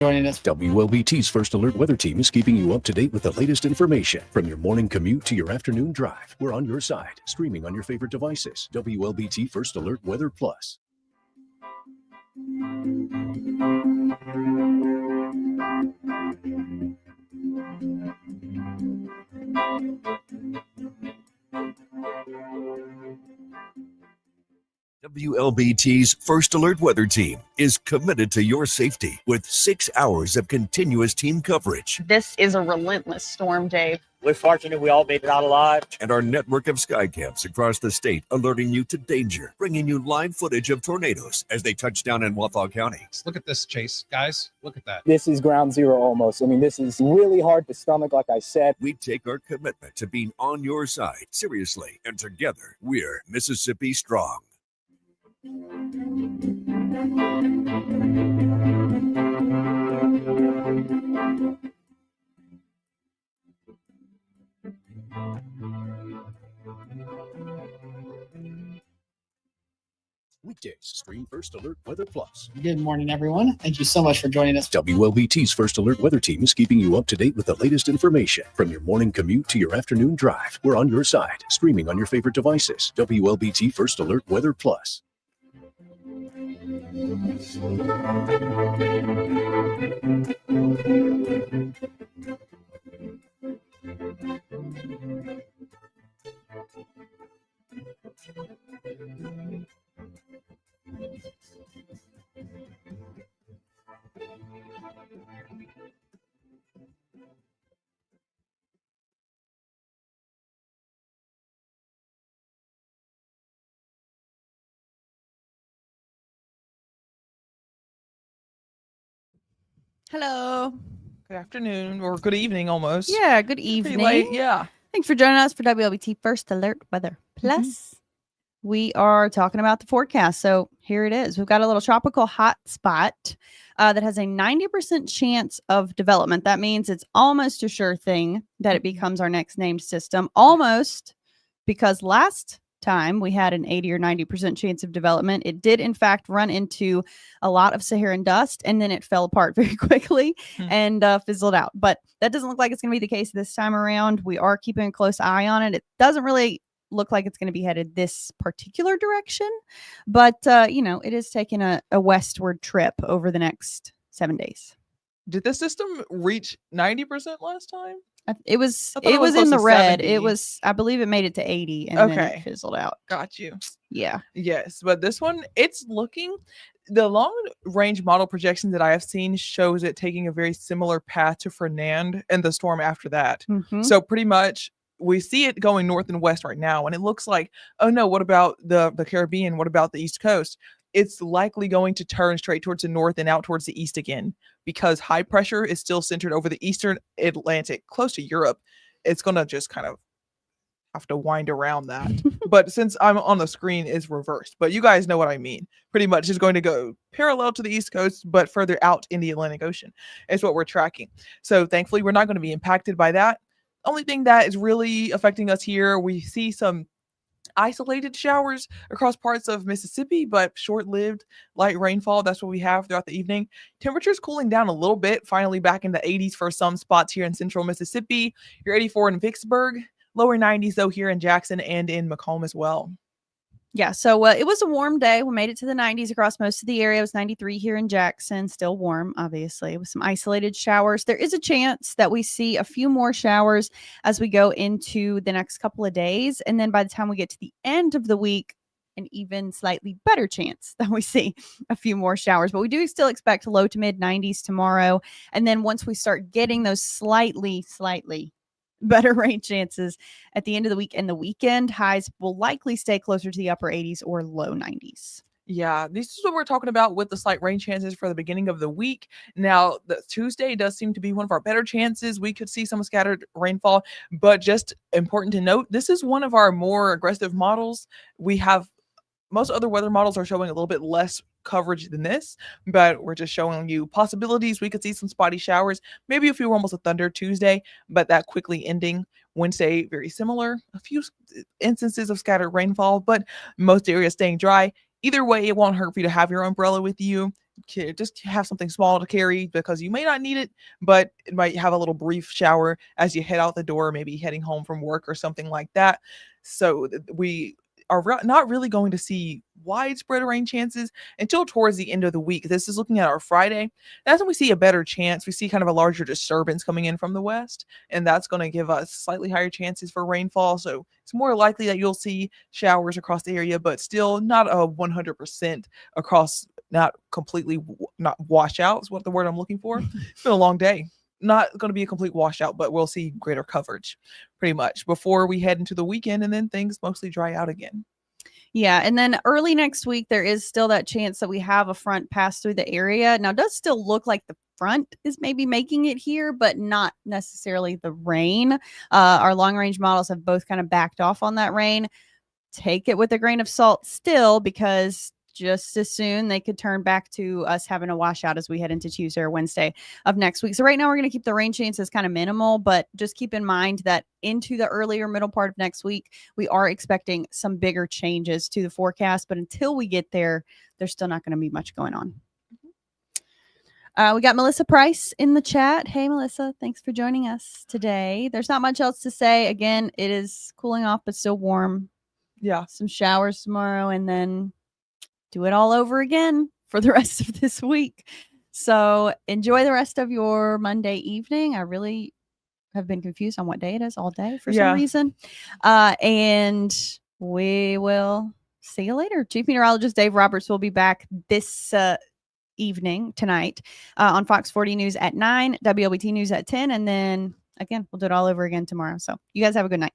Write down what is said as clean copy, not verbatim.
Joining us. WLBT's First Alert Weather Team is keeping you up to date with the latest information. From your morning commute to your afternoon drive, we're on your side, streaming on your favorite devices. WLBT First Alert Weather Plus. WLBT's First Alert Weather Team is committed to your safety with 6 hours of continuous team coverage. This is a relentless storm, Dave. We're fortunate we all made it out alive. And our network of sky camps across the state alerting you to danger, bringing you live footage of tornadoes as they touch down in Wathau County. Look at this, Chase. Guys, look at that. This is ground zero almost. I mean, this is really hard to stomach, like I said. We take our commitment to being on your side seriously, and together we're Mississippi Strong. Weekdays, stream First Alert Weather Plus. Good morning, everyone. Thank you so much for joining us. WLBT's First Alert Weather Team is keeping you up to date with the latest information. From your morning commute to your afternoon drive, we're on your side, streaming on your favorite devices. WLBT First Alert Weather Plus. Hello. Good afternoon, or good evening almost. Yeah, good Pretty evening. late, yeah. Thanks for joining us for WLBT First Alert Weather Plus. We are talking about the forecast. So here it is. We've got a little tropical hot spot that has a 90% chance of development. That means it's almost a sure thing that it becomes our next named system. Almost, because last time we had an 80 or 90% chance of development. It did in fact run into a lot of Saharan dust, and then it fell apart very quickly and fizzled out. But that doesn't look like it's going to be the case this time around. We are keeping a close eye on it. It doesn't really look like it's going to be headed this particular direction, but it is taking a westward trip over the next 7 days. Did the system reach 90% last time? It was close in the to red. 70. I believe it made it to 80 and then it fizzled out. Got you. Yeah. Yes, but this one, it's looking, the long range model projections that I have seen shows it taking a very similar path to Fernand and the storm after that. So pretty much we see it going north and west right now, and it looks like, oh no, what about the Caribbean? What about the East Coast? It's likely going to turn straight towards the north and out towards the east again, because high pressure is still centered over the eastern Atlantic, close to Europe. It's going to just kind of have to wind around that. But since I'm on the screen, it's reversed. But you guys know what I mean. Pretty much it's going to go parallel to the East Coast, but further out in the Atlantic Ocean is what we're tracking. So thankfully, we're not going to be impacted by that. Only thing that is really affecting us here, we see some isolated showers across parts of Mississippi, but short-lived light rainfall. That's what we have throughout the evening. Temperatures cooling down a little bit, finally back in the 80s for some spots here in central Mississippi. You're 84 in Vicksburg, lower 90s though here in Jackson and in Macomb as well. Yeah, so it was a warm day. We made it to the 90s across most of the area. It was 93 here in Jackson, still warm, obviously, with some isolated showers. There is a chance that we see a few more showers as we go into the next couple of days. And then by the time we get to the end of the week, an even slightly better chance that we see a few more showers. But we do still expect low to mid 90s tomorrow. And then once we start getting those slightly better rain chances at the end of the week and the weekend, highs will likely stay closer to the upper 80s or low 90s. Yeah, this is what we're talking about with the slight rain chances for the beginning of the week. Now, the Tuesday does seem to be one of our better chances. We could see some scattered rainfall, but just important to note, this is one of our more aggressive models. We have most other weather models are showing a little bit less coverage than this, but we're just showing you possibilities. We could see some spotty showers, maybe a few rumbles of thunder Tuesday, but that quickly ending. Wednesday, very similar, a few instances of scattered rainfall, but most areas staying dry. Either way, it won't hurt for you to have your umbrella with you. just have something small to carry because you may not need it, but it might have a little brief shower as you head out the door, maybe heading home from work or something like that. So we are not really going to see widespread rain chances until towards the end of the week. This is looking at our Friday. That's when we see a better chance. We see kind of a larger disturbance coming in from the west, and that's going to give us slightly higher chances for rainfall. So it's more likely that you'll see showers across the area, but still not a 100% across, not completely, not washout is what the word I'm looking for. It's been a long day. Not going to be a complete washout, but we'll see greater coverage pretty much before we head into the weekend, and then things mostly dry out again. Yeah. And then early next week, there is still that chance that we have a front pass through the area. Now, it does still look like the front is maybe making it here, but not necessarily the rain. Our long range models have both kind of backed off on that rain. Take it with a grain of salt still, because just as soon they could turn back to us having a washout as we head into Tuesday or Wednesday of next week. So right now we're going to keep the rain chances kind of minimal, but just keep in mind that into the earlier middle part of next week, we are expecting some bigger changes to the forecast. But until we get there, there's still not going to be much going on. We got Melissa Price in the chat. Hey, Melissa, thanks for joining us today. There's not much else to say. Again, it is cooling off, but still warm. Yeah. Some showers tomorrow, and then do it all over again for the rest of this week. So enjoy the rest of your Monday evening. I really have been confused on what day it is all day for some reason. And we will see you later. Chief Meteorologist Dave Roberts will be back this evening tonight on Fox 40 News at 9, WLBT News at 10. And then again, we'll do it all over again tomorrow. So you guys have a good night.